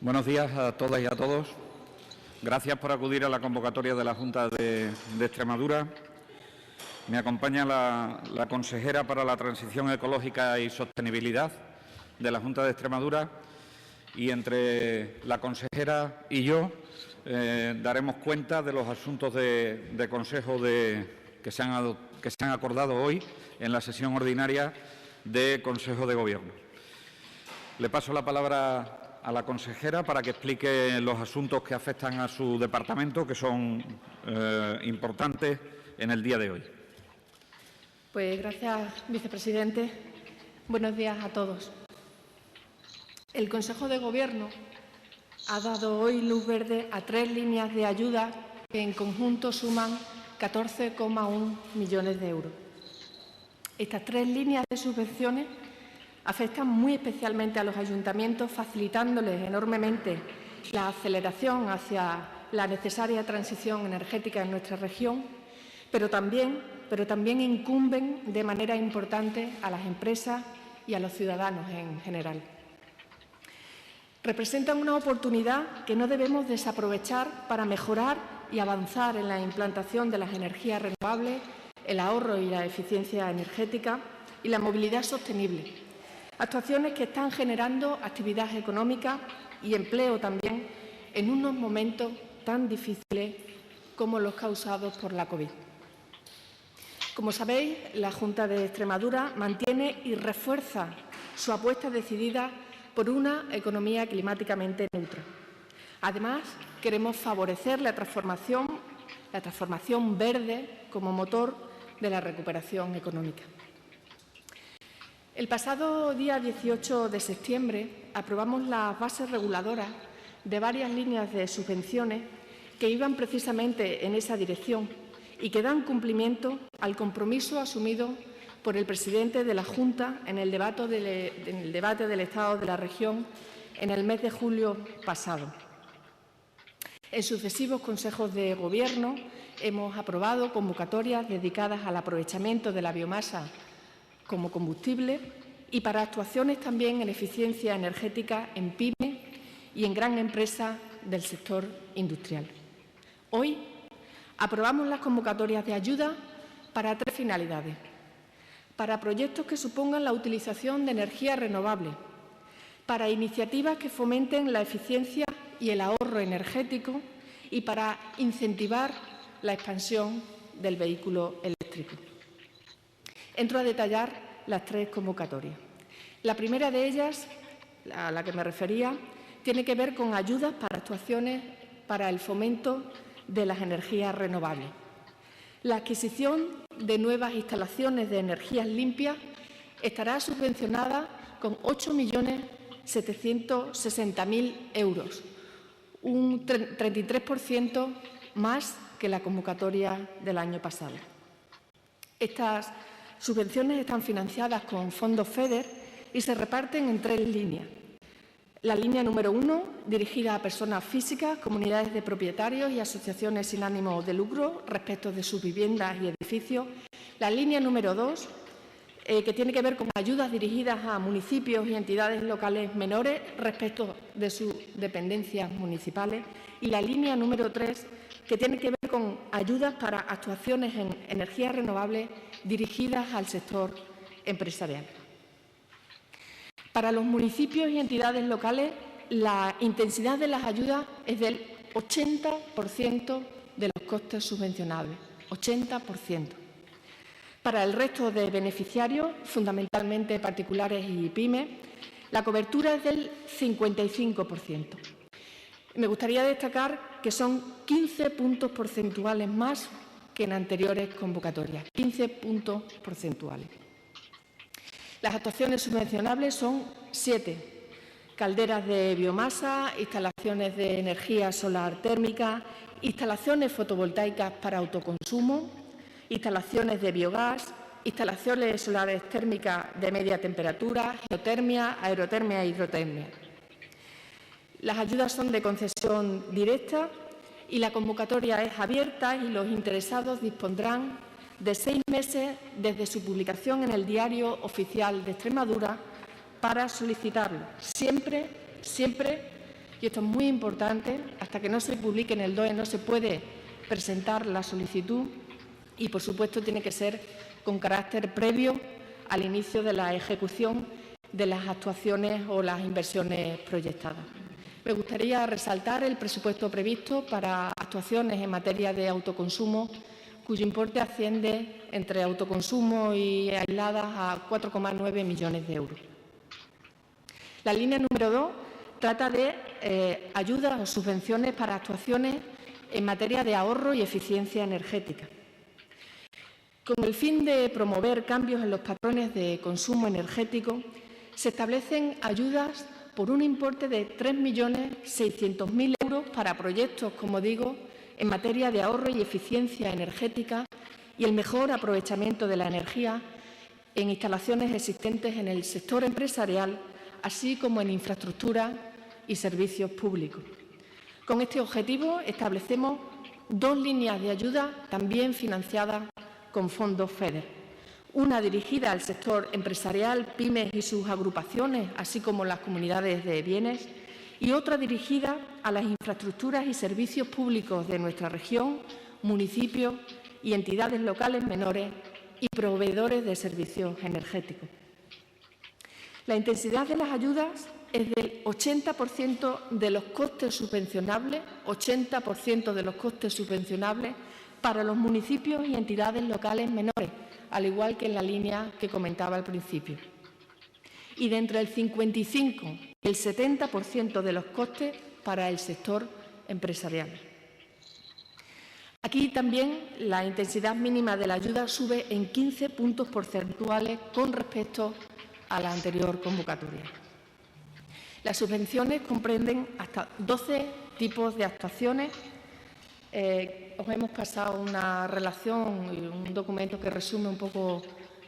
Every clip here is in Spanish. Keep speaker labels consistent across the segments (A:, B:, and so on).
A: Buenos días a todas y a todos. Gracias por acudir a la convocatoria de la Junta de Extremadura. Me acompaña la consejera para la Transición Ecológica y Sostenibilidad de la Junta de Extremadura y entre la consejera y yo daremos cuenta de los asuntos de consejo que se han acordado hoy en la sesión ordinaria de Consejo de Gobierno. Le paso la palabra a la consejera para que explique los asuntos que afectan a su departamento, que son importantes en el día de hoy.
B: Pues gracias, vicepresidente. Buenos días a todos. El Consejo de Gobierno ha dado hoy luz verde a 3 líneas de ayuda que en conjunto suman 14,1 millones de euros. Estas 3 líneas de subvenciones afectan muy especialmente a los ayuntamientos, facilitándoles enormemente la aceleración hacia la necesaria transición energética en nuestra región, pero también incumben de manera importante a las empresas y a los ciudadanos en general. Representan una oportunidad que no debemos desaprovechar para mejorar y avanzar en la implantación de las energías renovables, el ahorro y la eficiencia energética y la movilidad sostenible. Actuaciones que están generando actividad económica y empleo también en unos momentos tan difíciles como los causados por la COVID. Como sabéis, la Junta de Extremadura mantiene y refuerza su apuesta decidida por una economía climáticamente neutra. Además, queremos favorecer la transformación verde como motor de la recuperación económica. El pasado día 18 de septiembre aprobamos las bases reguladoras de varias líneas de subvenciones que iban precisamente en esa dirección y que dan cumplimiento al compromiso asumido por el presidente de la Junta en el debate del Estado de la región en el mes de julio pasado. En sucesivos consejos de Gobierno hemos aprobado convocatorias dedicadas al aprovechamiento de la biomasa como combustible y para actuaciones también en eficiencia energética en PYME y en gran empresa del sector industrial. Hoy aprobamos las convocatorias de ayuda para 3 finalidades. Para proyectos que supongan la utilización de energía renovable, para iniciativas que fomenten la eficiencia y el ahorro energético y para incentivar la expansión del vehículo eléctrico. Entro a detallar las 3 convocatorias. La primera de ellas, a la que me refería, tiene que ver con ayudas para actuaciones para el fomento de las energías renovables. La adquisición de nuevas instalaciones de energías limpias estará subvencionada con 8.760.000 euros, un 33% más que la convocatoria del año pasado. Estas subvenciones están financiadas con fondos FEDER y se reparten en 3 líneas. La línea número 1, dirigida a personas físicas, comunidades de propietarios y asociaciones sin ánimo de lucro respecto de sus viviendas y edificios. La línea número 2, que tiene que ver con ayudas dirigidas a municipios y entidades locales menores respecto de sus dependencias municipales. Y la línea número 3, que tiene que ver con ayudas para actuaciones en energías renovables dirigidas al sector empresarial. Para los municipios y entidades locales, la intensidad de las ayudas es del 80% de los costes subvencionables, 80%. Para el resto de beneficiarios, fundamentalmente particulares y pymes, la cobertura es del 55%. Me gustaría destacar que son 15 puntos porcentuales más que en anteriores convocatorias, 15 puntos porcentuales. Las actuaciones subvencionables son 7. Calderas de biomasa, instalaciones de energía solar térmica, instalaciones fotovoltaicas para autoconsumo, instalaciones de biogás, instalaciones solares térmicas de media temperatura, geotermia, aerotermia e hidrotermia. Las ayudas son de concesión directa y la convocatoria es abierta y los interesados dispondrán de 6 meses desde su publicación en el Diario Oficial de Extremadura para solicitarlo, siempre Y esto es muy importante. Hasta que no se publique en el DOE no se puede presentar la solicitud y, por supuesto, tiene que ser con carácter previo al inicio de la ejecución de las actuaciones o las inversiones proyectadas. Me gustaría resaltar el presupuesto previsto para actuaciones en materia de autoconsumo, cuyo importe asciende entre autoconsumo y aisladas a 4,9 millones de euros. La línea número 2 trata de ayudas o subvenciones para actuaciones en materia de ahorro y eficiencia energética. Con el fin de promover cambios en los patrones de consumo energético, se establecen ayudas por un importe de 3.600.000 euros para proyectos, como digo, en materia de ahorro y eficiencia energética y el mejor aprovechamiento de la energía en instalaciones existentes en el sector empresarial, así como en infraestructura y servicios públicos. Con este objetivo establecemos 2 líneas de ayuda también financiadas con fondos FEDER. Una dirigida al sector empresarial, pymes y sus agrupaciones, así como las comunidades de bienes, y otra dirigida a las infraestructuras y servicios públicos de nuestra región, municipios y entidades locales menores y proveedores de servicios energéticos. La intensidad de las ayudas es del 80% de los costes subvencionables, 80% de los costes subvencionables para los municipios y entidades locales menores, al igual que en la línea que comentaba al principio. Y de entre el 55 y el 70% de los costes para el sector empresarial. Aquí también la intensidad mínima de la ayuda sube en 15 puntos porcentuales con respecto a la anterior convocatoria. Las subvenciones comprenden hasta 12 tipos de actuaciones. Os hemos pasado una relación y un documento que resume un poco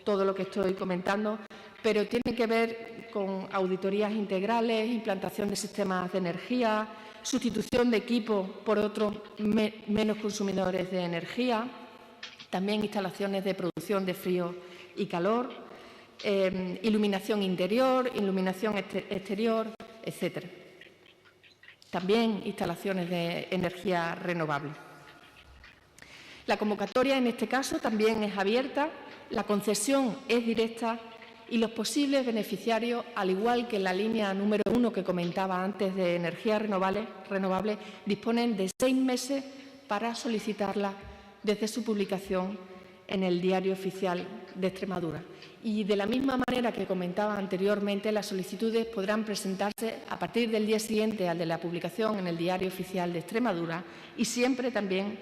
B: todo lo que estoy comentando, pero tiene que ver con auditorías integrales, implantación de sistemas de energía, sustitución de equipos por otros menos consumidores de energía, también instalaciones de producción de frío y calor, iluminación interior, iluminación exterior, etcétera. También instalaciones de energía renovable. La convocatoria en este caso también es abierta, la concesión es directa y los posibles beneficiarios, al igual que en la línea número 1 que comentaba antes de energía renovable, disponen de 6 meses para solicitarla desde su publicación en el Diario Oficial de Extremadura. Y de la misma manera que comentaba anteriormente, las solicitudes podrán presentarse a partir del día siguiente al de la publicación en el Diario Oficial de Extremadura y siempre también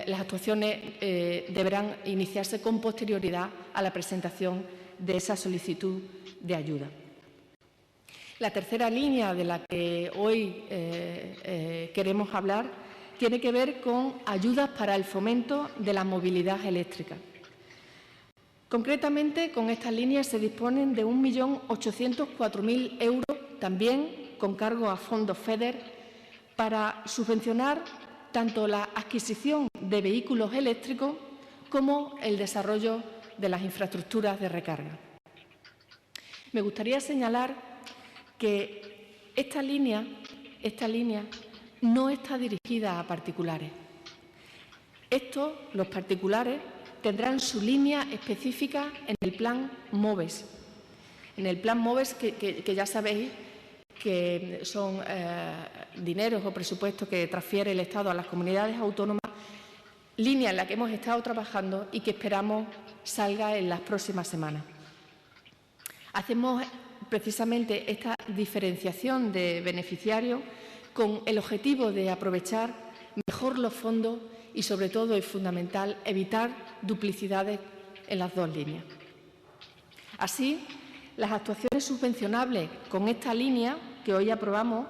B: las actuaciones deberán iniciarse con posterioridad a la presentación de esa solicitud de ayuda. La tercera línea de la que hoy queremos hablar tiene que ver con ayudas para el fomento de la movilidad eléctrica. Concretamente, con estas líneas se disponen de 1.804.000 euros, también con cargo a fondos FEDER, para subvencionar tanto la adquisición de vehículos eléctricos como el desarrollo de las infraestructuras de recarga. Me gustaría señalar que esta línea no está dirigida a particulares. Los particulares, tendrán su línea específica en el Plan MOVES. En el Plan MOVES, que ya sabéis que son dineros o presupuestos que transfiere el Estado a las comunidades autónomas, línea en la que hemos estado trabajando y que esperamos salga en las próximas semanas. Hacemos precisamente esta diferenciación de beneficiarios con el objetivo de aprovechar mejor los fondos y, sobre todo, es fundamental evitar duplicidades en las 2 líneas. Así, las actuaciones subvencionables con esta línea que hoy aprobamos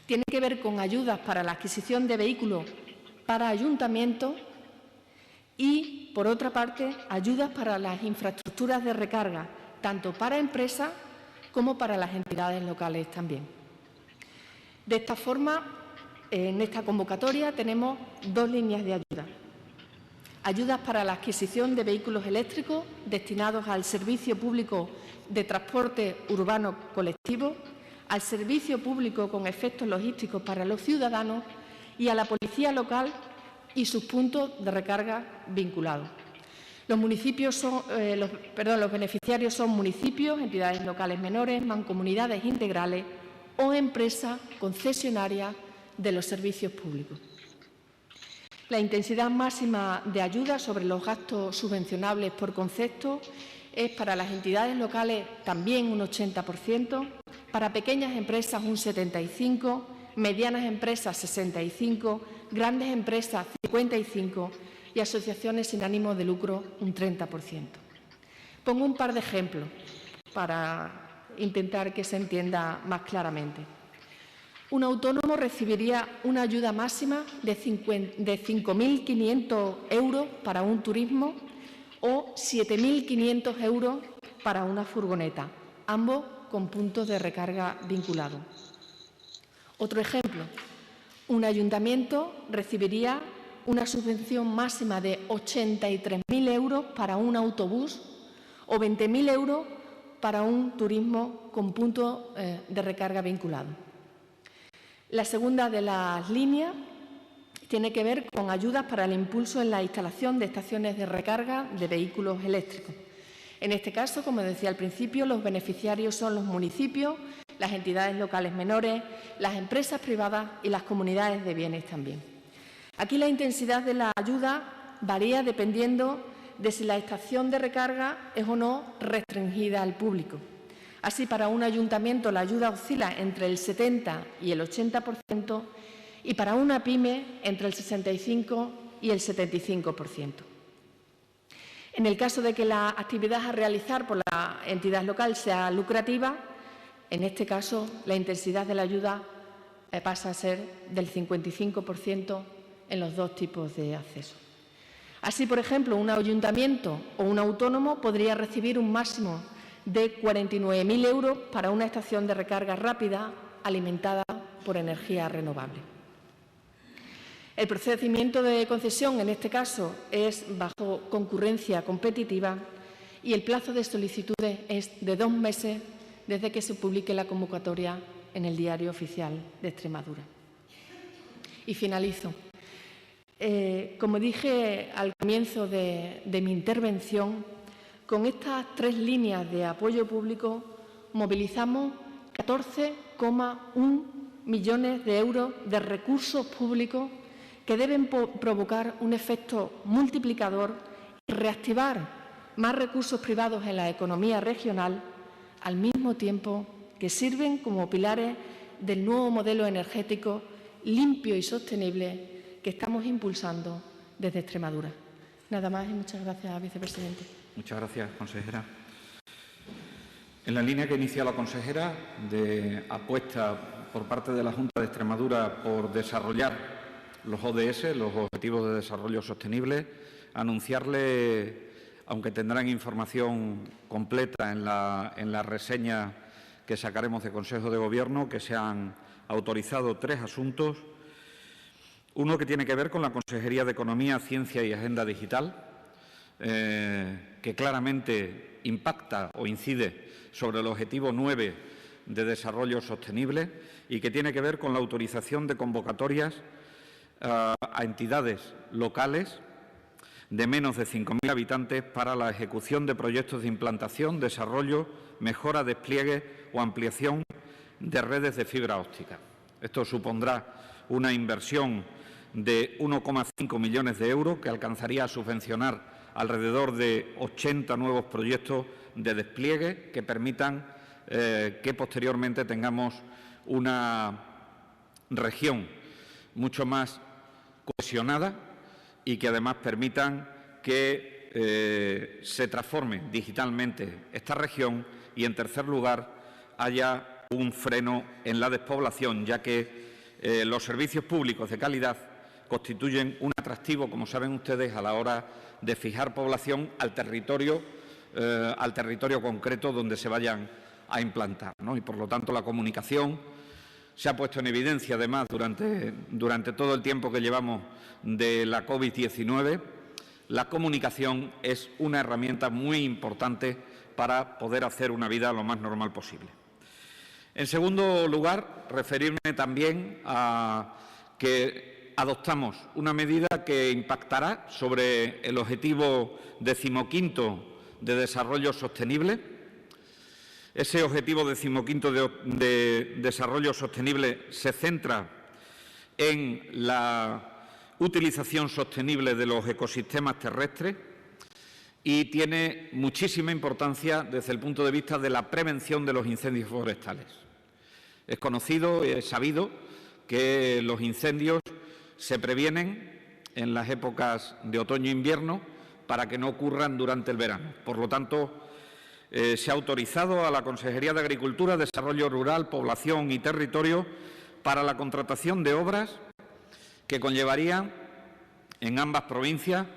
B: tienen que ver con ayudas para la adquisición de vehículos para ayuntamientos y, por otra parte, ayudas para las infraestructuras de recarga, tanto para empresas como para las entidades locales también. De esta forma, en esta convocatoria tenemos 2 líneas de ayuda. Ayudas para la adquisición de vehículos eléctricos destinados al servicio público de transporte urbano colectivo, al servicio público con efectos logísticos para los ciudadanos y a la policía local y sus puntos de recarga vinculados. Los beneficiarios son municipios, entidades locales menores, mancomunidades integrales o empresas concesionarias de los servicios públicos. La intensidad máxima de ayuda sobre los gastos subvencionables por concepto es para las entidades locales también un 80%, para pequeñas empresas un 75%, medianas empresas 65%, grandes empresas 55% y asociaciones sin ánimo de lucro un 30%. Pongo un par de ejemplos para intentar que se entienda más claramente. Un autónomo recibiría una ayuda máxima de 5.500 euros para un turismo o 7.500 euros para una furgoneta, ambos con puntos de recarga vinculados. Otro ejemplo, un ayuntamiento recibiría una subvención máxima de 83.000 euros para un autobús o 20.000 euros para un turismo con punto de recarga vinculado. La segunda de las líneas tiene que ver con ayudas para el impulso en la instalación de estaciones de recarga de vehículos eléctricos. En este caso, como decía al principio, los beneficiarios son los municipios, las entidades locales menores, las empresas privadas y las comunidades de bienes también. Aquí la intensidad de la ayuda varía dependiendo de si la estación de recarga es o no restringida al público. Así, para un ayuntamiento la ayuda oscila entre el 70 y el 80% y para una pyme entre el 65 y el 75%. En el caso de que la actividad a realizar por la entidad local sea lucrativa, en este caso la intensidad de la ayuda pasa a ser del 55% en los dos tipos de acceso. Así, por ejemplo, un ayuntamiento o un autónomo podría recibir un máximo de 49.000 euros para una estación de recarga rápida alimentada por energía renovable. El procedimiento de concesión, en este caso, es bajo concurrencia competitiva y el plazo de solicitudes es de 2 meses desde que se publique la convocatoria en el Diario Oficial de Extremadura. Y finalizo. Como dije al comienzo de mi intervención, con estas 3 líneas de apoyo público movilizamos 14,1 millones de euros de recursos públicos que deben provocar un efecto multiplicador y reactivar más recursos privados en la economía regional, al mismo tiempo que sirven como pilares del nuevo modelo energético limpio y sostenible que estamos impulsando desde Extremadura. Nada más y muchas gracias, vicepresidente.
A: Muchas gracias, consejera. En la línea que inicia la consejera de apuesta por parte de la Junta de Extremadura por desarrollar los ODS, los Objetivos de Desarrollo Sostenible, anunciarle, aunque tendrán información completa en la reseña que sacaremos de Consejo de Gobierno, que se han autorizado 3 asuntos. Uno que tiene que ver con la Consejería de Economía, Ciencia y Agenda Digital, que claramente impacta o incide sobre el Objetivo 9 de Desarrollo Sostenible y que tiene que ver con la autorización de convocatorias a entidades locales de menos de 5.000 habitantes para la ejecución de proyectos de implantación, desarrollo, mejora, despliegue o ampliación de redes de fibra óptica. Esto supondrá una inversión de 1,5 millones de euros que alcanzaría a subvencionar alrededor de 80 nuevos proyectos de despliegue que permitan que posteriormente tengamos una región mucho más cohesionada y que además permitan que se transforme digitalmente esta región y, en tercer lugar, haya un freno en la despoblación, ya que los servicios públicos de calidad constituyen un atractivo, como saben ustedes, a la hora de fijar población al territorio concreto donde se vayan a implantar, ¿no? Y, por lo tanto, la comunicación se ha puesto en evidencia, además, durante todo el tiempo que llevamos de la COVID-19. La comunicación es una herramienta muy importante para poder hacer una vida lo más normal posible. En segundo lugar, referirme también a que adoptamos una medida que impactará sobre el objetivo 15º de desarrollo sostenible. Ese objetivo 15º de desarrollo sostenible se centra en la utilización sostenible de los ecosistemas terrestres y tiene muchísima importancia desde el punto de vista de la prevención de los incendios forestales. Es conocido y es sabido que los incendios se previenen en las épocas de otoño e invierno para que no ocurran durante el verano. Por lo tanto, se ha autorizado a la Consejería de Agricultura, Desarrollo Rural, Población y Territorio para la contratación de obras que conllevarían en ambas provincias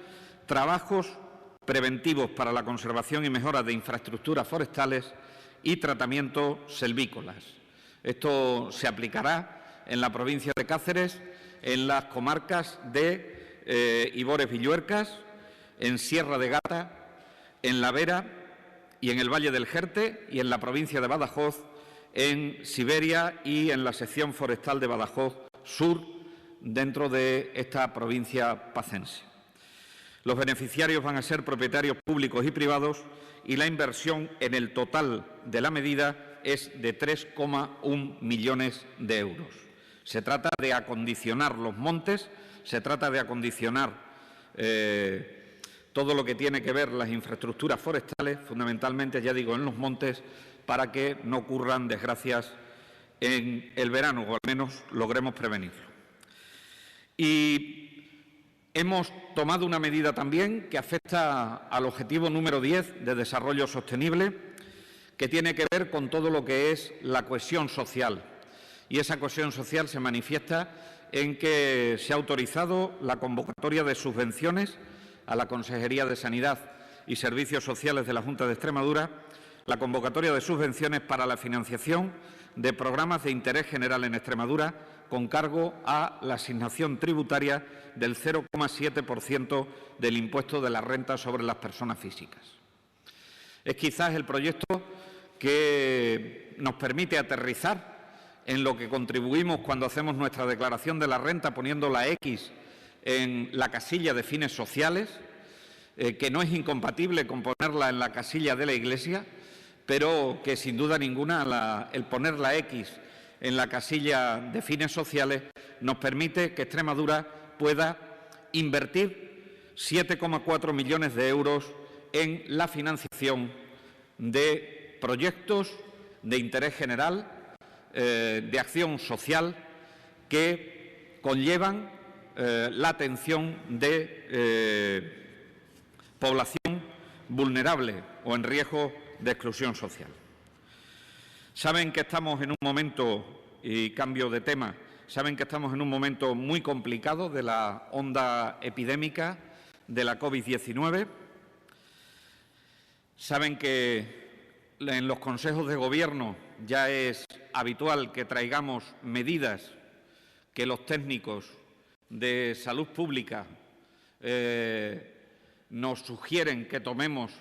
A: trabajos preventivos para la conservación y mejora de infraestructuras forestales y tratamientos selvícolas. Esto se aplicará en la provincia de Cáceres, en las comarcas de Ibores-Villuercas, en Sierra de Gata, en La Vera y en el Valle del Jerte, y en la provincia de Badajoz, en Siberia y en la sección forestal de Badajoz Sur, dentro de esta provincia pacense. Los beneficiarios van a ser propietarios públicos y privados y la inversión en el total de la medida es de 3,1 millones de euros. Se trata de acondicionar los montes, se trata de acondicionar todo lo que tiene que ver las infraestructuras forestales, fundamentalmente, ya digo, en los montes, para que no ocurran desgracias en el verano, o al menos logremos prevenirlo. Y hemos tomado una medida también que afecta al objetivo número 10 de desarrollo sostenible, que tiene que ver con todo lo que es la cohesión social. Y esa cohesión social se manifiesta en que se ha autorizado la convocatoria de subvenciones a la Consejería de Sanidad y Servicios Sociales de la Junta de Extremadura, la convocatoria de subvenciones para la financiación de programas de interés general en Extremadura con cargo a la asignación tributaria del 0,7% del impuesto de la renta sobre las personas físicas. Es quizás el proyecto que nos permite aterrizar en lo que contribuimos cuando hacemos nuestra declaración de la renta, poniendo la X en la casilla de fines sociales, que no es incompatible con ponerla en la casilla de la Iglesia, pero que sin duda ninguna el poner la X en la casilla de fines sociales nos permite que Extremadura pueda invertir 7,4 millones de euros en la financiación de proyectos de interés general, de acción social, que conllevan la atención de población vulnerable o en riesgo de exclusión social. Saben que estamos en un momento, y cambio de tema, saben que estamos en un momento muy complicado de la onda epidémica de la COVID-19. Saben que en los consejos de Gobierno ya es habitual que traigamos medidas que los técnicos de salud pública nos sugieren que tomemos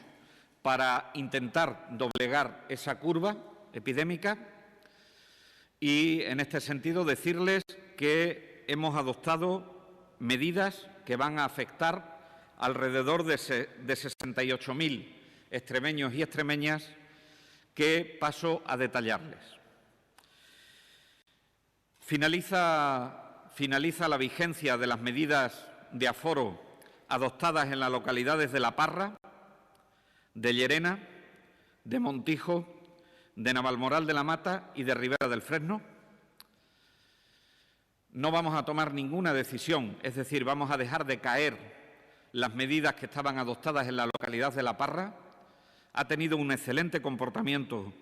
A: para intentar doblegar esa curva epidémica. Y, en este sentido, decirles que hemos adoptado medidas que van a afectar alrededor de 68.000 extremeños y extremeñas, que paso a detallarles. Finaliza la vigencia de las medidas de aforo adoptadas en las localidades de La Parra, de Llerena, de Montijo, de Navalmoral de la Mata y de Ribera del Fresno. No vamos a tomar ninguna decisión, es decir, vamos a dejar de caer las medidas que estaban adoptadas en la localidad de La Parra. Ha tenido un excelente comportamiento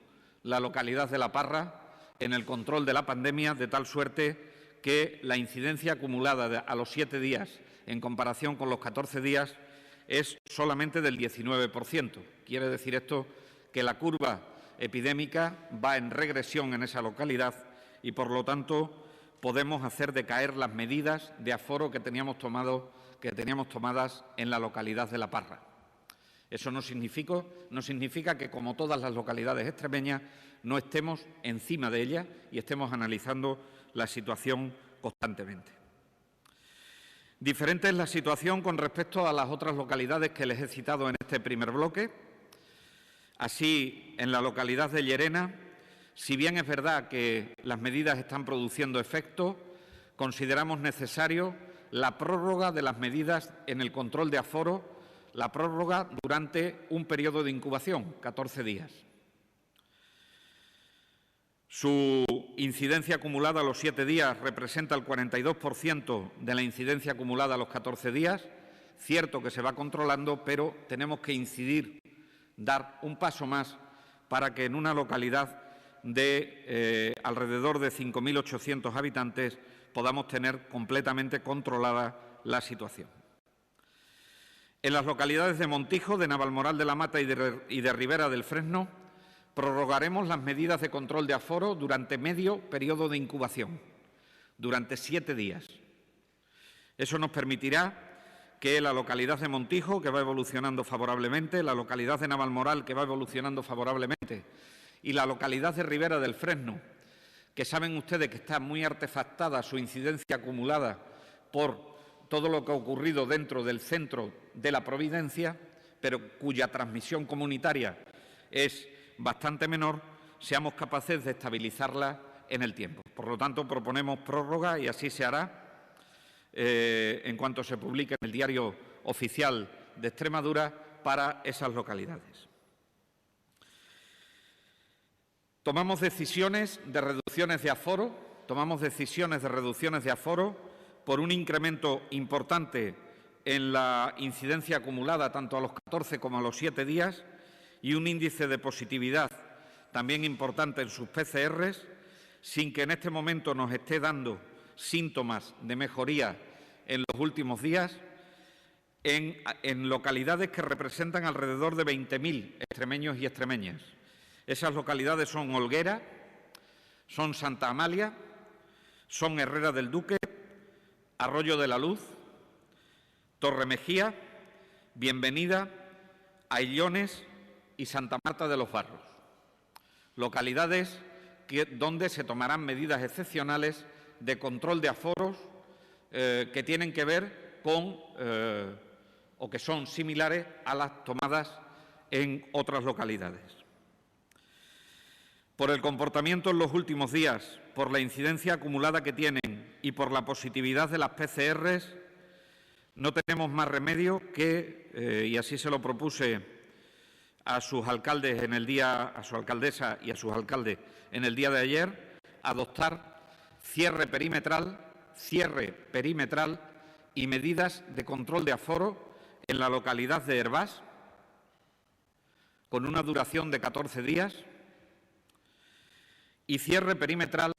A: la localidad de La Parra en el control de la pandemia, de tal suerte que la incidencia acumulada a los 7 días en comparación con los 14 días es solamente del 19%. Quiere decir esto que la curva epidémica va en regresión en esa localidad y, por lo tanto, podemos hacer decaer las medidas de aforo que teníamos tomadas en la localidad de La Parra. Eso no significa que, como todas las localidades extremeñas, no estemos encima de ellas y estemos analizando la situación constantemente. Diferente es la situación con respecto a las otras localidades que les he citado en este primer bloque. Así, en la localidad de Llerena, si bien es verdad que las medidas están produciendo efecto, consideramos necesario la prórroga de las medidas en el control de aforo, la prórroga durante un periodo de incubación, 14 días. Su incidencia acumulada a los 7 días representa el 42% de la incidencia acumulada a los 14 días. Cierto que se va controlando, pero tenemos que incidir, dar un paso más para que en una localidad de alrededor de 5.800 habitantes podamos tener completamente controlada la situación. En las localidades de Montijo, de Navalmoral de la Mata y de Ribera del Fresno, prorrogaremos las medidas de control de aforo durante medio periodo de incubación, durante 7 días. Eso nos permitirá que la localidad de Montijo, que va evolucionando favorablemente, la localidad de Navalmoral, que va evolucionando favorablemente, y la localidad de Ribera del Fresno, que saben ustedes que está muy artefactada su incidencia acumulada por todo lo que ha ocurrido dentro del centro de la Providencia, pero cuya transmisión comunitaria es bastante menor, seamos capaces de estabilizarla en el tiempo. Por lo tanto, proponemos prórroga y así se hará en cuanto se publique en el Diario Oficial de Extremadura para esas localidades. Tomamos decisiones de reducciones de aforo, por un incremento importante en la incidencia acumulada tanto a los 14 como a los 7 días y un índice de positividad también importante en sus PCRs, sin que en este momento nos esté dando síntomas de mejoría en los últimos días, en localidades que representan alrededor de 20.000 extremeños y extremeñas. Esas localidades son Olguera, son Santa Amalia, son Herrera del Duque, Arroyo de la Luz, Torremejía, Bienvenida, Aillones y Santa Marta de los Barros. Localidades donde se tomarán medidas excepcionales de control de aforos que tienen que ver con o que son similares a las tomadas en otras localidades. Por el comportamiento en los últimos días, por la incidencia acumulada que tienen y por la positividad de las PCRs, no tenemos más remedio que, y así se lo propuse a sus alcaldes a su alcaldesa y a sus alcaldes en el día de ayer, adoptar cierre perimetral y medidas de control de aforo en la localidad de Hervás, con una duración de 14 días, y cierre perimetral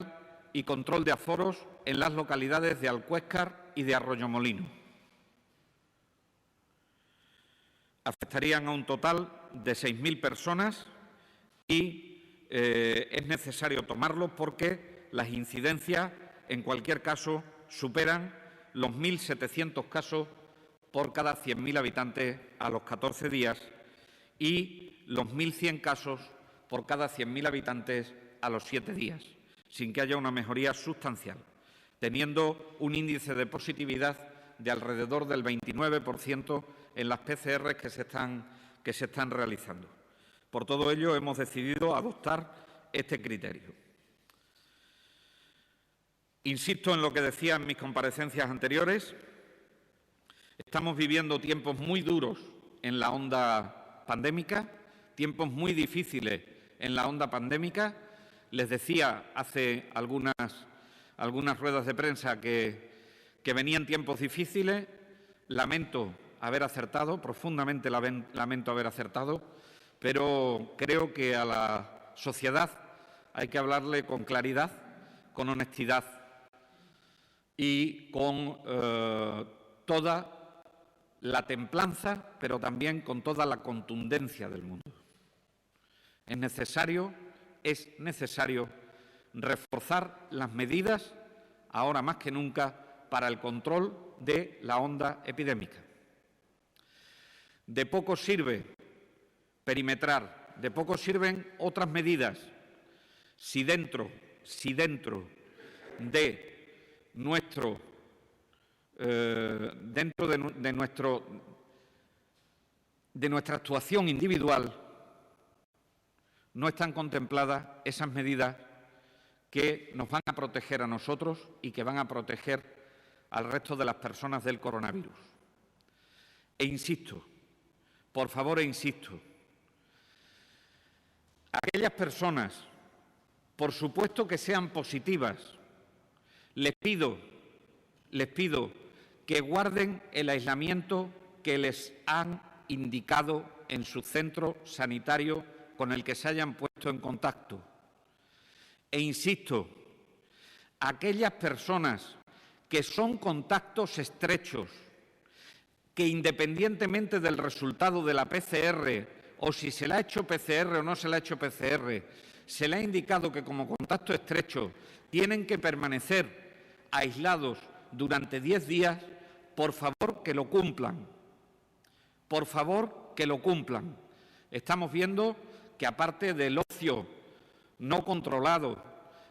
A: y control de aforos en las localidades de Alcuéscar y de Arroyomolino. Afectarían a un total de 6.000 personas y es necesario tomarlo porque las incidencias, en cualquier caso, superan los 1.700 casos por cada 100.000 habitantes a los 14 días y los 1.100 casos por cada 100.000 habitantes a los 7 días, sin que haya una mejoría sustancial, teniendo un índice de positividad de alrededor del 29% en las PCR que se están realizando. Por todo ello, hemos decidido adoptar este criterio. Insisto en lo que decía en mis comparecencias anteriores. Estamos viviendo tiempos muy duros en la onda pandémica, tiempos muy difíciles en la onda pandémica. Les decía hace algunas ruedas de prensa que venían tiempos difíciles. Lamento haber acertado, profundamente lamento haber acertado, pero creo que a la sociedad hay que hablarle con claridad, con honestidad y con toda la templanza, pero también con toda la contundencia del mundo. Es necesario reforzar las medidas, ahora más que nunca, para el control de la onda epidémica. De poco sirve perimetrar, de poco sirven otras medidas si dentro de nuestro de nuestra actuación individual no están contempladas esas medidas que nos van a proteger a nosotros y que van a proteger al resto de las personas del coronavirus. E insisto, por favor, insisto, aquellas personas, por supuesto que sean positivas, les pido que guarden el aislamiento que les han indicado en su centro sanitario con el que se hayan puesto en contacto. E insisto, aquellas personas que son contactos estrechos, que independientemente del resultado de la PCR o si se le ha hecho PCR o no se le ha hecho PCR, se le ha indicado que como contacto estrecho tienen que permanecer aislados durante 10 días, por favor que lo cumplan. Por favor que lo cumplan. Estamos viendo que aparte del ocio no controlado,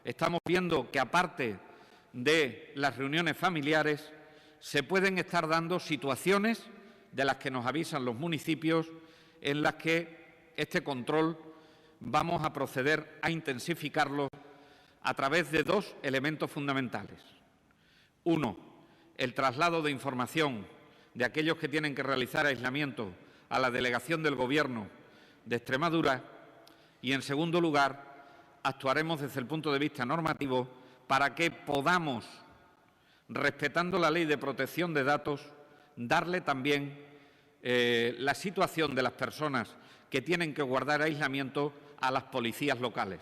A: estamos viendo que aparte de las reuniones familiares, se pueden estar dando situaciones de las que nos avisan los municipios en las que este control vamos a proceder a intensificarlo a través de dos elementos fundamentales. Uno, el traslado de información de aquellos que tienen que realizar aislamiento a la delegación del Gobierno de Extremadura y, en segundo lugar, actuaremos desde el punto de vista normativo para que podamos, respetando la Ley de Protección de Datos, darle también la situación de las personas que tienen que guardar aislamiento a las policías locales.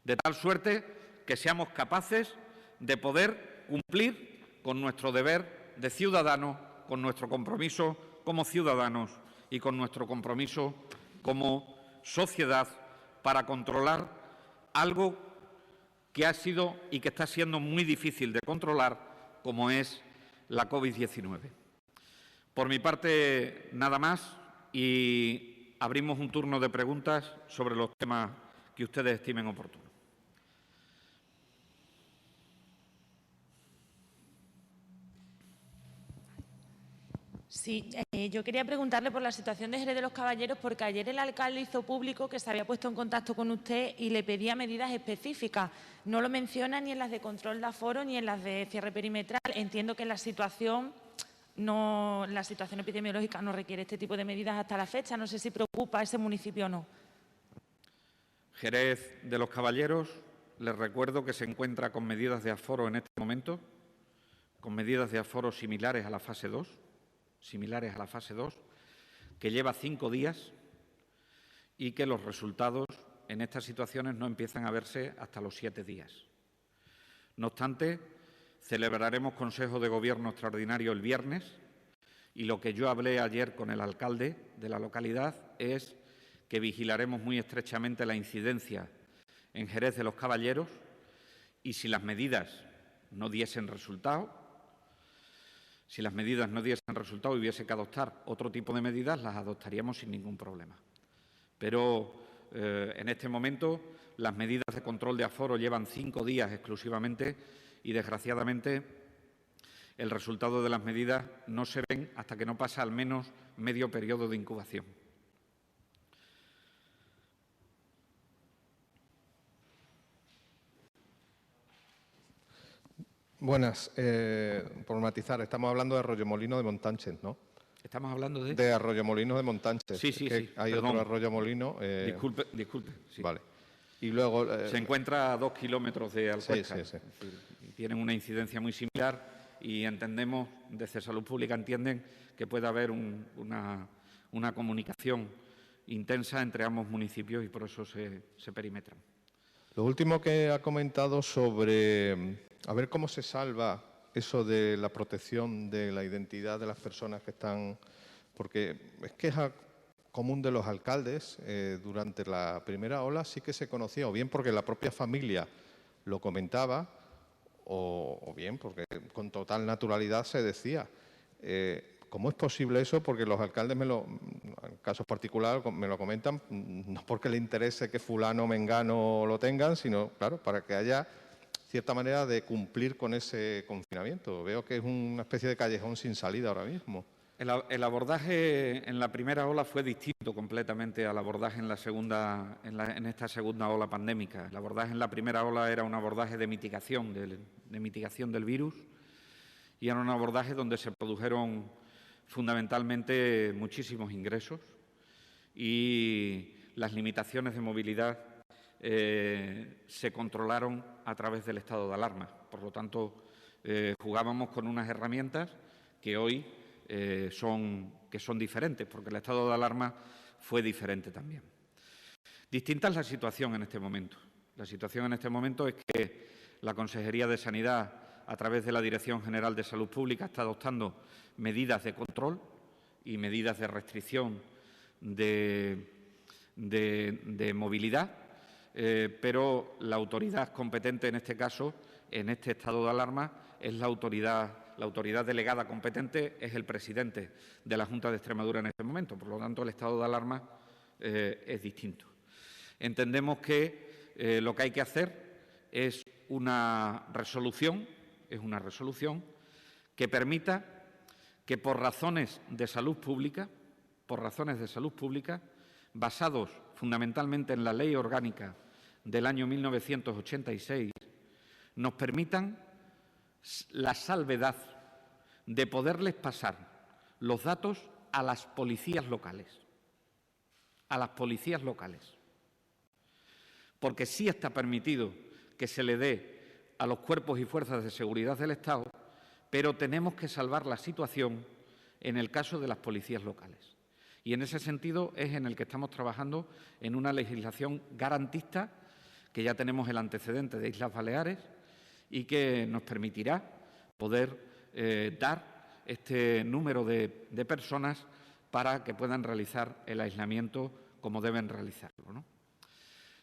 A: De tal suerte que seamos capaces de poder cumplir con nuestro deber de ciudadanos, con nuestro compromiso como ciudadanos y con nuestro compromiso como sociedad para controlar algo que ha sido y que está siendo muy difícil de controlar, como es la COVID-19. Por mi parte, nada más, y abrimos un turno de preguntas sobre los temas que ustedes estimen oportunos.
C: Sí, yo quería preguntarle por la situación de Jerez de los Caballeros, porque ayer el alcalde hizo público que se había puesto en contacto con usted y le pedía medidas específicas. No lo menciona ni en las de control de aforo ni en las de cierre perimetral. Entiendo que la situación epidemiológica no requiere este tipo de medidas hasta la fecha. No sé si preocupa a ese municipio o no.
A: Jerez de los Caballeros, les recuerdo que se encuentra con medidas de aforo en este momento, con medidas de aforo similares a la fase 2, que lleva 5 días y que los resultados en estas situaciones no empiezan a verse hasta los 7 días. No obstante, celebraremos Consejo de Gobierno extraordinario el viernes y lo que yo hablé ayer con el alcalde de la localidad es que vigilaremos muy estrechamente la incidencia en Jerez de los Caballeros y si las medidas no diesen resultado, y hubiese que adoptar otro tipo de medidas, las adoptaríamos sin ningún problema. Pero en este momento las medidas de control de aforo llevan 5 días exclusivamente y, desgraciadamente, el resultado de las medidas no se ven hasta que no pasa al menos medio periodo de incubación.
D: Buenas. Por matizar, estamos hablando de Arroyomolinos de Montánchez, ¿no?
A: ¿Estamos hablando de...?
D: De Arroyomolinos de Montánchez.
A: Sí, sí, sí.
D: Hay
A: Perdón.
D: otro Arroyomolino.
A: Disculpe. Sí.
D: Vale. Y luego...
A: se encuentra a 2 kilómetros de Alcuéscar.
D: Sí.
A: Tienen una incidencia muy similar y entendemos, desde Salud Pública entienden que puede haber una comunicación intensa entre ambos municipios y por eso se perimetran.
D: Lo último que ha comentado sobre... A ver cómo se salva eso de la protección de la identidad de las personas que están... Porque es queja común de los alcaldes. Durante la primera ola sí que se conocía, o bien porque la propia familia lo comentaba, o bien porque con total naturalidad se decía. ¿cómo es posible eso? Porque los alcaldes, en casos particulares, me lo comentan, no porque le interese que fulano o mengano lo tengan, sino, claro, para que haya cierta manera de cumplir con ese confinamiento. Veo que es una especie de callejón sin salida ahora mismo.
A: El abordaje en la primera ola fue distinto completamente al abordaje en esta segunda ola pandémica. El abordaje en la primera ola era un abordaje de mitigación del virus y era un abordaje donde se produjeron fundamentalmente muchísimos ingresos y las limitaciones de movilidad se controlaron a través del estado de alarma. Por lo tanto, jugábamos con unas herramientas que hoy son diferentes, porque el estado de alarma fue diferente también. Distinta es la situación en este momento. La situación en este momento es que la Consejería de Sanidad, a través de la Dirección General de Salud Pública, está adoptando medidas de control y medidas de restricción de movilidad, pero la autoridad competente en este caso, en este estado de alarma, es la autoridad delegada competente es el presidente de la Junta de Extremadura en este momento. Por lo tanto, el estado de alarma es distinto. Entendemos que lo que hay que hacer es una resolución que permita que por razones de salud pública, basados fundamentalmente en la Ley Orgánica del año 1986, nos permitan la salvedad de poderles pasar los datos a las policías locales. Porque sí está permitido que se le dé a los cuerpos y fuerzas de seguridad del Estado, pero tenemos que salvar la situación en el caso de las policías locales. Y en ese sentido es en el que estamos trabajando en una legislación garantista, que ya tenemos el antecedente de Islas Baleares y que nos permitirá poder dar este número de personas para que puedan realizar el aislamiento como deben realizarlo, ¿no?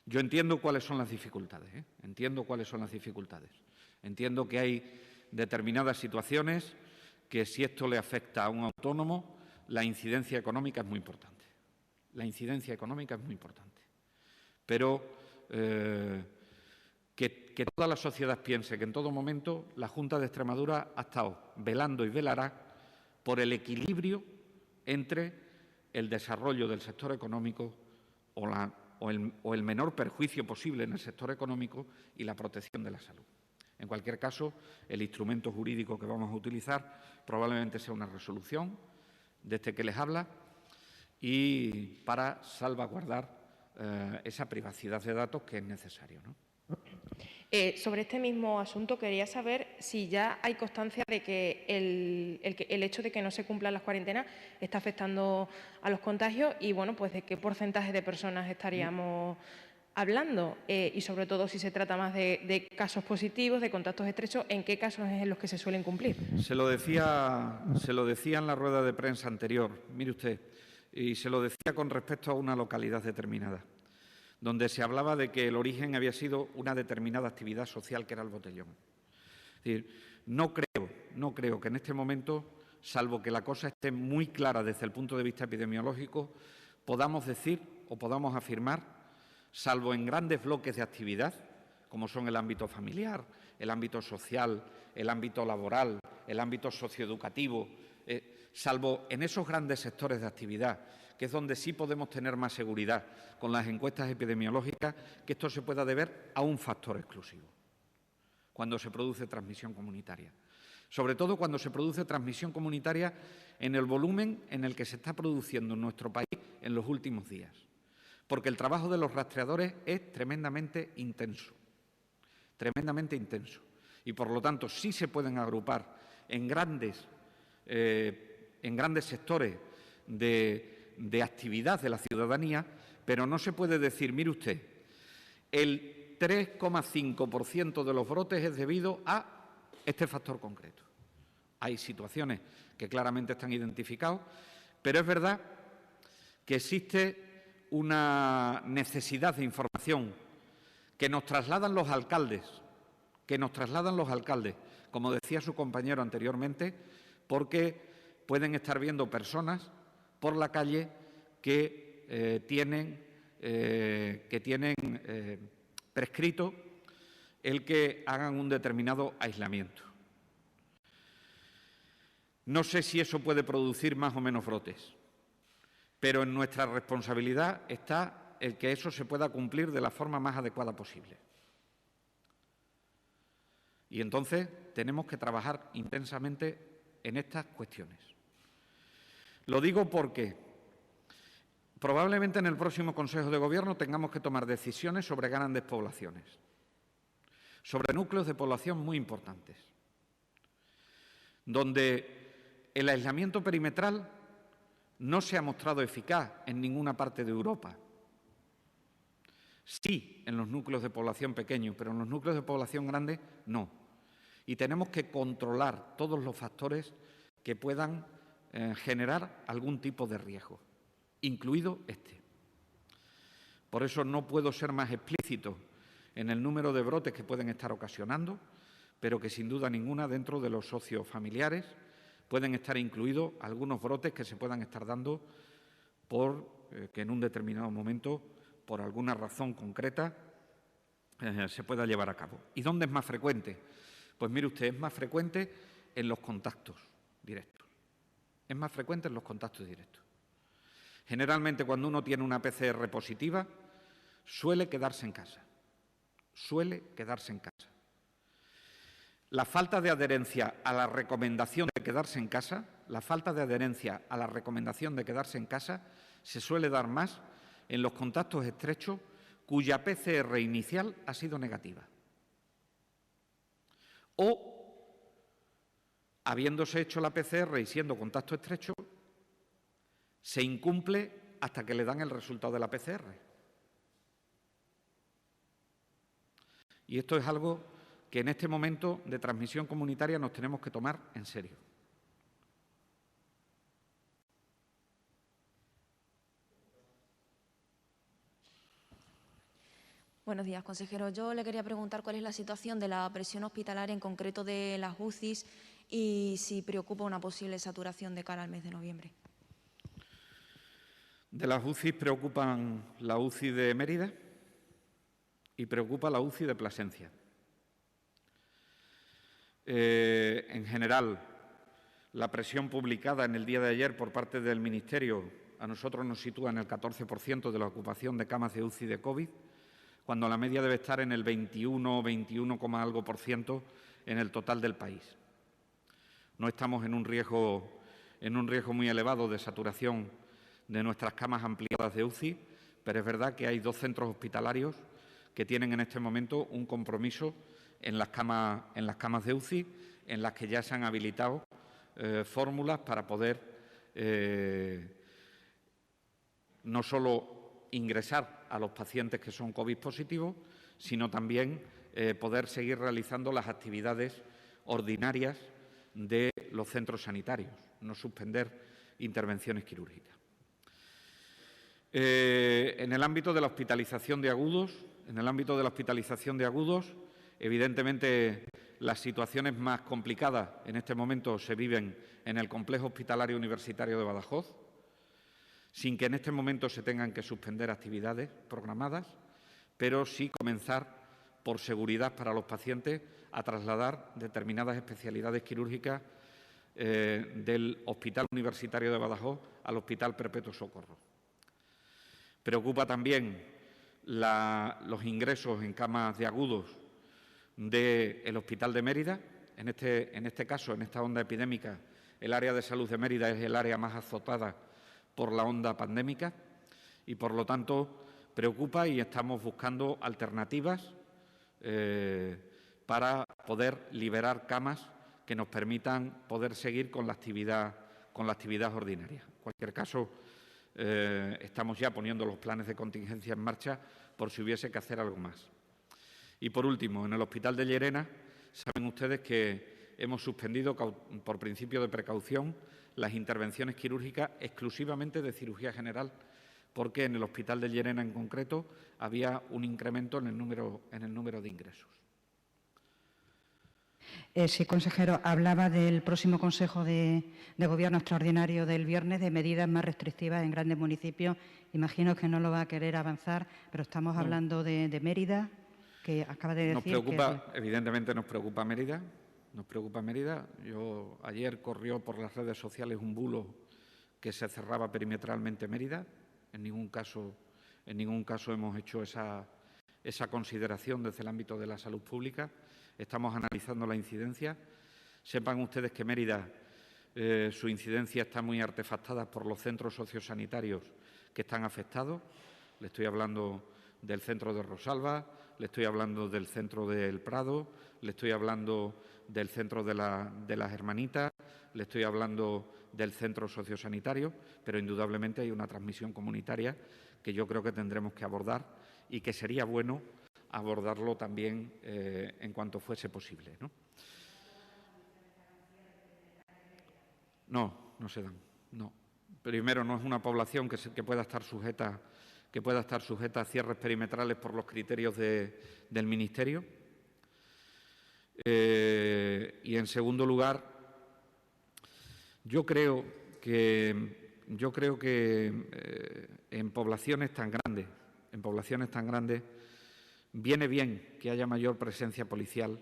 A: Yo entiendo cuáles son las dificultades, entiendo que hay determinadas situaciones que si esto le afecta a un autónomo, la incidencia económica es muy importante. Pero que toda la sociedad piense que en todo momento la Junta de Extremadura ha estado velando y velará por el equilibrio entre el desarrollo del sector económico o el menor perjuicio posible en el sector económico y la protección de la salud. En cualquier caso, el instrumento jurídico que vamos a utilizar probablemente sea una resolución de este que les habla y para salvaguardar esa privacidad de datos que es necesario, ¿no?
E: Sobre este mismo asunto quería saber si ya hay constancia de que el hecho de que no se cumplan las cuarentenas está afectando a los contagios y, bueno, pues de qué porcentaje de personas estaríamos hablando y, sobre todo, si se trata más de casos positivos, de contactos estrechos, ¿en qué casos es en los que se suelen cumplir?
A: Se lo decía en la rueda de prensa anterior, mire usted, y se lo decía con respecto a una localidad determinada, donde se hablaba de que el origen había sido una determinada actividad social que era el botellón. Es decir, no creo que en este momento, salvo que la cosa esté muy clara desde el punto de vista epidemiológico, podamos decir o podamos afirmar, salvo en grandes bloques de actividad, como son el ámbito familiar, el ámbito social, el ámbito laboral, el ámbito socioeducativo, salvo en esos grandes sectores de actividad, que es donde sí podemos tener más seguridad con las encuestas epidemiológicas, que esto se pueda deber a un factor exclusivo, cuando se produce transmisión comunitaria. Sobre todo cuando se produce transmisión comunitaria en el volumen en el que se está produciendo en nuestro país en los últimos días. Porque el trabajo de los rastreadores es tremendamente intenso. Y, por lo tanto, sí se pueden agrupar en grandes sectores de actividad de la ciudadanía, pero no se puede decir, mire usted, el 3,5% de los brotes es debido a este factor concreto. Hay situaciones que claramente están identificadas, pero es verdad que existe una necesidad de información que nos trasladan los alcaldes, como decía su compañero anteriormente, porque pueden estar viendo personas por la calle que tienen prescrito el que hagan un determinado aislamiento. No sé si eso puede producir más o menos brotes, pero en nuestra responsabilidad está el que eso se pueda cumplir de la forma más adecuada posible. Y entonces tenemos que trabajar intensamente en estas cuestiones. Lo digo porque probablemente en el próximo Consejo de Gobierno tengamos que tomar decisiones sobre grandes poblaciones, sobre núcleos de población muy importantes, donde el aislamiento perimetral no se ha mostrado eficaz en ninguna parte de Europa. Sí, en los núcleos de población pequeños, pero en los núcleos de población grandes no. Y tenemos que controlar todos los factores que puedan generar algún tipo de riesgo, incluido este. Por eso no puedo ser más explícito en el número de brotes que pueden estar ocasionando, pero que sin duda ninguna dentro de los socios familiares pueden estar incluidos algunos brotes que se puedan estar dando por que en un determinado momento, por alguna razón concreta, se pueda llevar a cabo. ¿Y dónde es más frecuente? Pues mire usted, es más frecuente en los contactos directos. Es más frecuente en los contactos directos. Generalmente, cuando uno tiene una PCR positiva, suele quedarse en casa. Suele quedarse en casa. La falta de adherencia a la recomendación de quedarse en casa, se suele dar más en los contactos estrechos cuya PCR inicial ha sido negativa. O, habiéndose hecho la PCR y siendo contacto estrecho, se incumple hasta que le dan el resultado de la PCR. Y esto es algo que en este momento de transmisión comunitaria nos tenemos que tomar en serio.
F: Buenos días, consejero. Yo le quería preguntar cuál es la situación de la presión hospitalaria, en concreto de las UCIs, y si preocupa una posible saturación de cara al mes de noviembre.
A: De las UCIs preocupan la UCI de Mérida y preocupa la UCI de Plasencia. En general, la presión publicada en el día de ayer por parte del Ministerio a nosotros nos sitúa en el 14% de la ocupación de camas de UCI de COVID, cuando la media debe estar en el 21, algo por ciento en el total del país. No estamos en un riesgo muy elevado de saturación de nuestras camas ampliadas de UCI, pero es verdad que hay 2 centros hospitalarios que tienen en este momento un compromiso en las camas de UCI, en las que ya se han habilitado fórmulas para poder no solo ingresar a los pacientes que son COVID positivos, sino también poder seguir realizando las actividades ordinarias de los centros sanitarios, no suspender intervenciones quirúrgicas. En el ámbito de la hospitalización de agudos, evidentemente las situaciones más complicadas en este momento se viven en el Complejo Hospitalario Universitario de Badajoz, sin que en este momento se tengan que suspender actividades programadas, pero sí comenzar, por seguridad para los pacientes, a trasladar determinadas especialidades quirúrgicas del Hospital Universitario de Badajoz al Hospital Perpetuo Socorro. Preocupa también los ingresos en camas de agudos del Hospital de Mérida. En este caso, en esta onda epidémica, el área de salud de Mérida es el área más azotada por la onda pandémica y, por lo tanto, preocupa, y estamos buscando alternativas para poder liberar camas que nos permitan poder seguir con la actividad ordinaria. En cualquier caso, estamos ya poniendo los planes de contingencia en marcha por si hubiese que hacer algo más. Y, por último, en el Hospital de Llerena, saben ustedes que hemos suspendido, por principio de precaución, las intervenciones quirúrgicas exclusivamente de cirugía general, porque en el Hospital de Llerena en concreto había un incremento en el número de ingresos.
G: Sí, consejero, hablaba del próximo Consejo de Gobierno extraordinario del viernes de medidas más restrictivas en grandes municipios. Imagino que no lo va a querer avanzar, pero estamos hablando de Mérida, que acaba de decir
A: nos preocupa, evidentemente nos preocupa Mérida. Nos preocupa Mérida. Ayer corrió por las redes sociales un bulo que se cerraba perimetralmente Mérida. En ningún caso hemos hecho esa consideración desde el ámbito de la salud pública. Estamos analizando la incidencia. Sepan ustedes que Mérida, su incidencia está muy artefactada por los centros sociosanitarios que están afectados. Le estoy hablando del centro de Rosalba, le estoy hablando del centro del Prado, le estoy hablando del centro de las Hermanitas, le estoy hablando del centro sociosanitario, pero indudablemente hay una transmisión comunitaria que yo creo que tendremos que abordar y que sería bueno abordarlo también en cuanto fuese posible, ¿no? No se dan, no. Primero, no es una población que pueda estar sujeta a cierres perimetrales por los criterios del Ministerio. Y, en segundo lugar, yo creo que en poblaciones tan grandes, viene bien que haya mayor presencia policial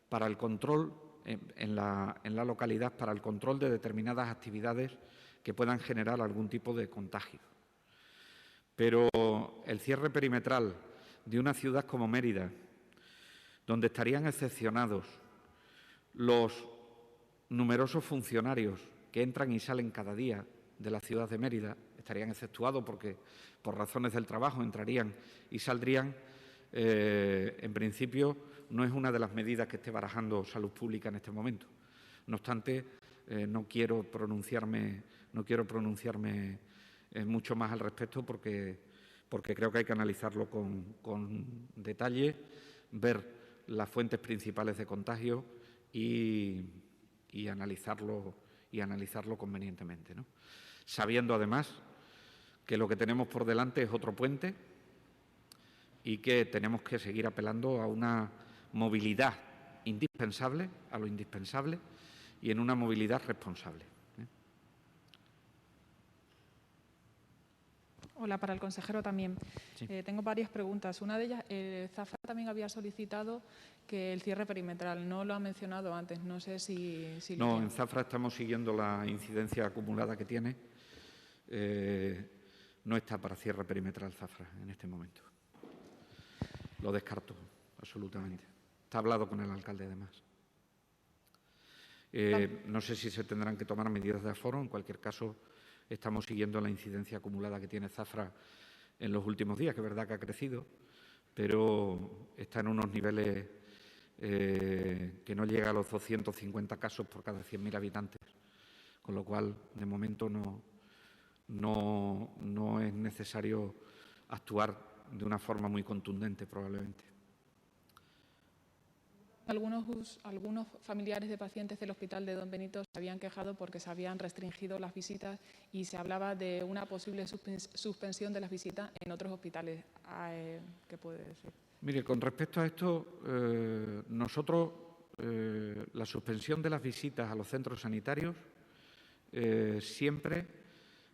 A: para el control en la localidad, para el control de determinadas actividades que puedan generar algún tipo de contagio. Pero el cierre perimetral de una ciudad como Mérida, donde estarían excepcionados los numerosos funcionarios que entran y salen cada día de la ciudad de Mérida, estarían exceptuados porque por razones del trabajo entrarían y saldrían, en principio no es una de las medidas que esté barajando Salud Pública en este momento. No obstante, no quiero pronunciarme mucho más al respecto porque creo que hay que analizarlo con detalle, ver las fuentes principales de contagio y analizarlo convenientemente, ¿no? Sabiendo además que lo que tenemos por delante es otro puente y que tenemos que seguir apelando a una movilidad indispensable, a lo indispensable y en una movilidad responsable.
H: Hola, para el consejero también.
A: Sí.
H: Tengo varias preguntas. Una de ellas, Zafra también había solicitado que el cierre perimetral, no lo ha mencionado antes, no sé si
A: No, en Zafra estamos siguiendo la incidencia acumulada que tiene. No está para cierre perimetral Zafra en este momento. Lo descarto, absolutamente. Está hablado con el alcalde, además. No sé si se tendrán que tomar medidas de aforo. En cualquier caso, estamos siguiendo la incidencia acumulada que tiene Zafra en los últimos días, que es verdad que ha crecido, pero está en unos niveles que no llega a los 250 casos por cada 100.000 habitantes, con lo cual, de momento, no es necesario actuar de una forma muy contundente, probablemente.
H: Algunos familiares de pacientes del hospital de Don Benito se habían quejado porque se habían restringido las visitas y se hablaba de una posible suspensión de las visitas en otros hospitales. ¿Qué puede decir?
A: Mire, con respecto a esto, nosotros la suspensión de las visitas a los centros sanitarios siempre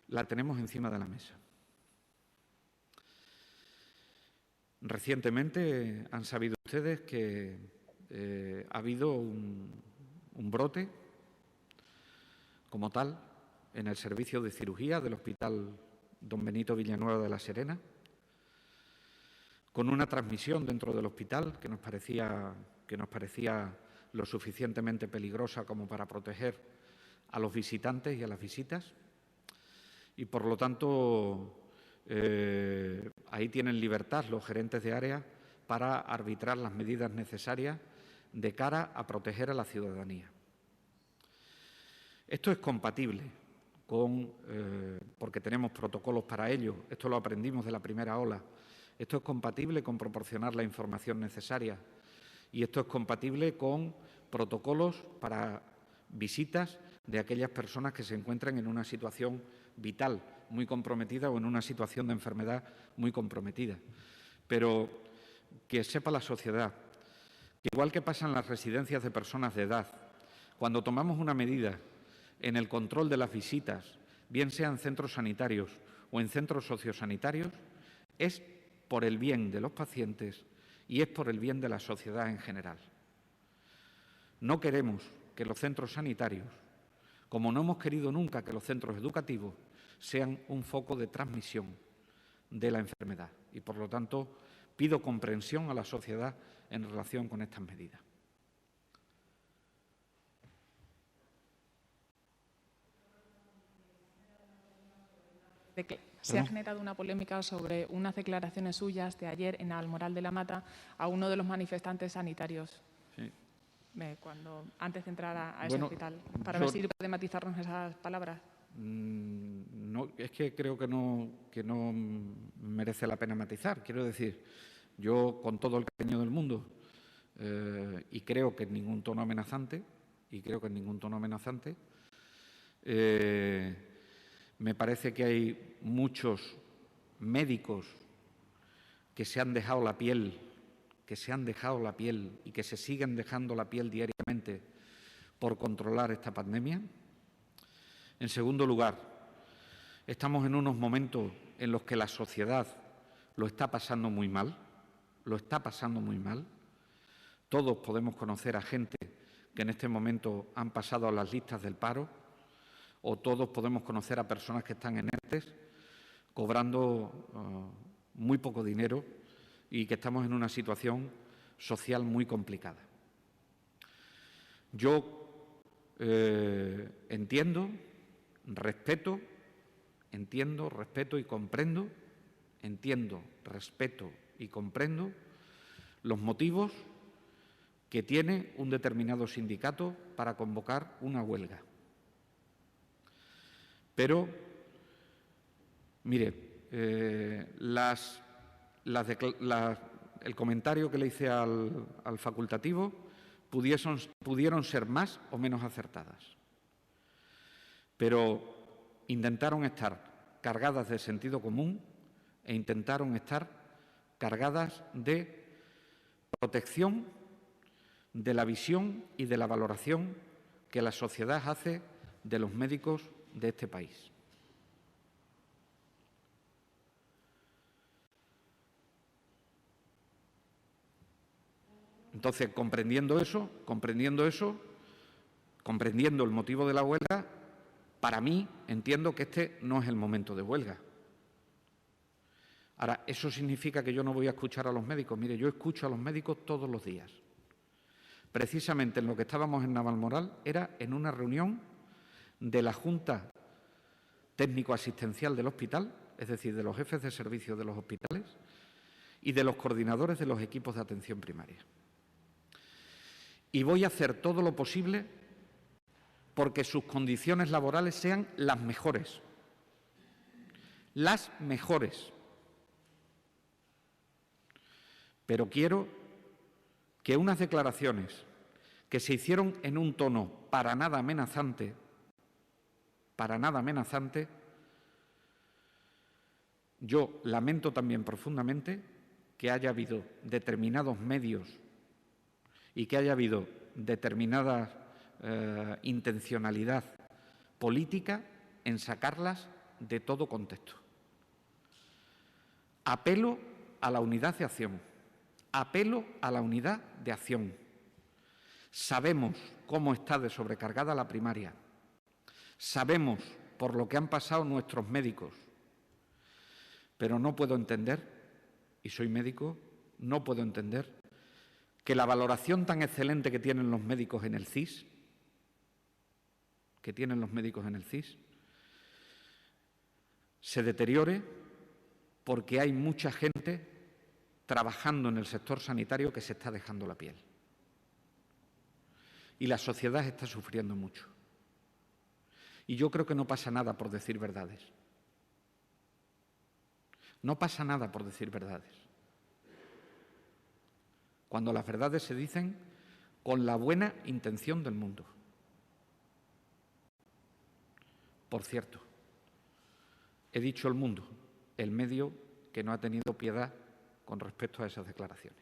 A: la tenemos encima de la mesa. Recientemente han sabido ustedes que ha habido un brote como tal en el servicio de cirugía del Hospital Don Benito Villanueva de la Serena, con una transmisión dentro del hospital que nos parecía lo suficientemente peligrosa como para proteger a los visitantes y a las visitas. Y, por lo tanto, ahí tienen libertad los gerentes de área para arbitrar las medidas necesarias de cara a proteger a la ciudadanía. Esto es compatible porque tenemos protocolos para ello, esto lo aprendimos de la primera ola, esto es compatible con proporcionar la información necesaria y esto es compatible con protocolos para visitas de aquellas personas que se encuentran en una situación vital muy comprometida o en una situación de enfermedad muy comprometida. Pero que sepa la sociedad que igual que pasa en las residencias de personas de edad, cuando tomamos una medida en el control de las visitas, bien sea en centros sanitarios o en centros sociosanitarios, es por el bien de los pacientes y es por el bien de la sociedad en general. No queremos que los centros sanitarios, como no hemos querido nunca que los centros educativos, sean un foco de transmisión de la enfermedad y, por lo tanto, pido comprensión a la sociedad en relación con estas medidas.
H: Se ha generado una polémica sobre unas declaraciones suyas de ayer en Almoral de la Mata a uno de los manifestantes sanitarios.
A: Sí.
H: Antes de entrar a ese hospital, para ver si puede matizarnos esas palabras.
A: No, es que creo que no merece la pena matizar. Quiero decir, yo con todo el cariño del mundo y creo que en ningún tono amenazante, me parece que hay muchos médicos que se han dejado la piel, y que se siguen dejando la piel diariamente por controlar esta pandemia. En segundo lugar, estamos en unos momentos en los que la sociedad lo está pasando muy mal, Todos podemos conocer a gente que en este momento han pasado a las listas del paro, o todos podemos conocer a personas que están en ERTE, cobrando muy poco dinero y que estamos en una situación social muy complicada. Yo entiendo, respeto y comprendo los motivos que tiene un determinado sindicato para convocar una huelga. Pero, mire, el comentario que le hice al facultativo pudieron ser más o menos acertadas, pero intentaron estar cargadas de sentido común e intentaron estar cargadas de protección de la visión y de la valoración que la sociedad hace de los médicos de este país. Entonces, comprendiendo el motivo de la huelga, para mí entiendo que este no es el momento de huelga. Ahora, ¿eso significa que yo no voy a escuchar a los médicos? Mire, yo escucho a los médicos todos los días. Precisamente en lo que estábamos en Navalmoral era en una reunión de la Junta Técnico-Asistencial del hospital, es decir, de los jefes de servicio de los hospitales y de los coordinadores de los equipos de atención primaria. Y voy a hacer todo lo posible porque sus condiciones laborales sean las mejores. Las mejores. Pero quiero que unas declaraciones que se hicieron en un tono para nada amenazante, yo lamento también profundamente que haya habido determinados medios y que haya habido determinada intencionalidad política en sacarlas de todo contexto. Apelo a la unidad de acción. Sabemos cómo está de sobrecargada la primaria. Sabemos por lo que han pasado nuestros médicos. Pero no puedo entender, y soy médico, no puedo entender que la valoración tan excelente que tienen los médicos en el CIS, se deteriore porque hay mucha gente trabajando en el sector sanitario que se está dejando la piel. Y la sociedad está sufriendo mucho. Y yo creo que no pasa nada por decir verdades. No pasa nada por decir verdades. Cuando las verdades se dicen con la buena intención del mundo. Por cierto, he dicho el mundo, el medio que no ha tenido piedad con respecto a esas declaraciones.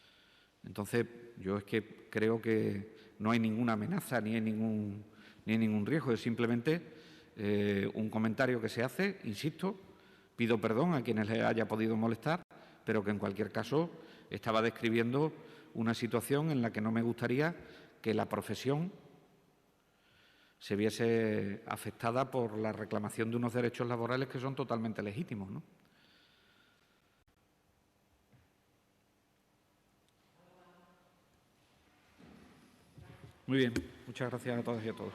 A: Entonces, yo es que creo que no hay ninguna amenaza ni hay ningún riesgo, es simplemente un comentario que se hace, insisto, pido perdón a quienes les haya podido molestar, pero que en cualquier caso estaba describiendo una situación en la que no me gustaría que la profesión se viese afectada por la reclamación de unos derechos laborales que son totalmente legítimos, ¿no? Muy bien, muchas gracias a todas y a todos.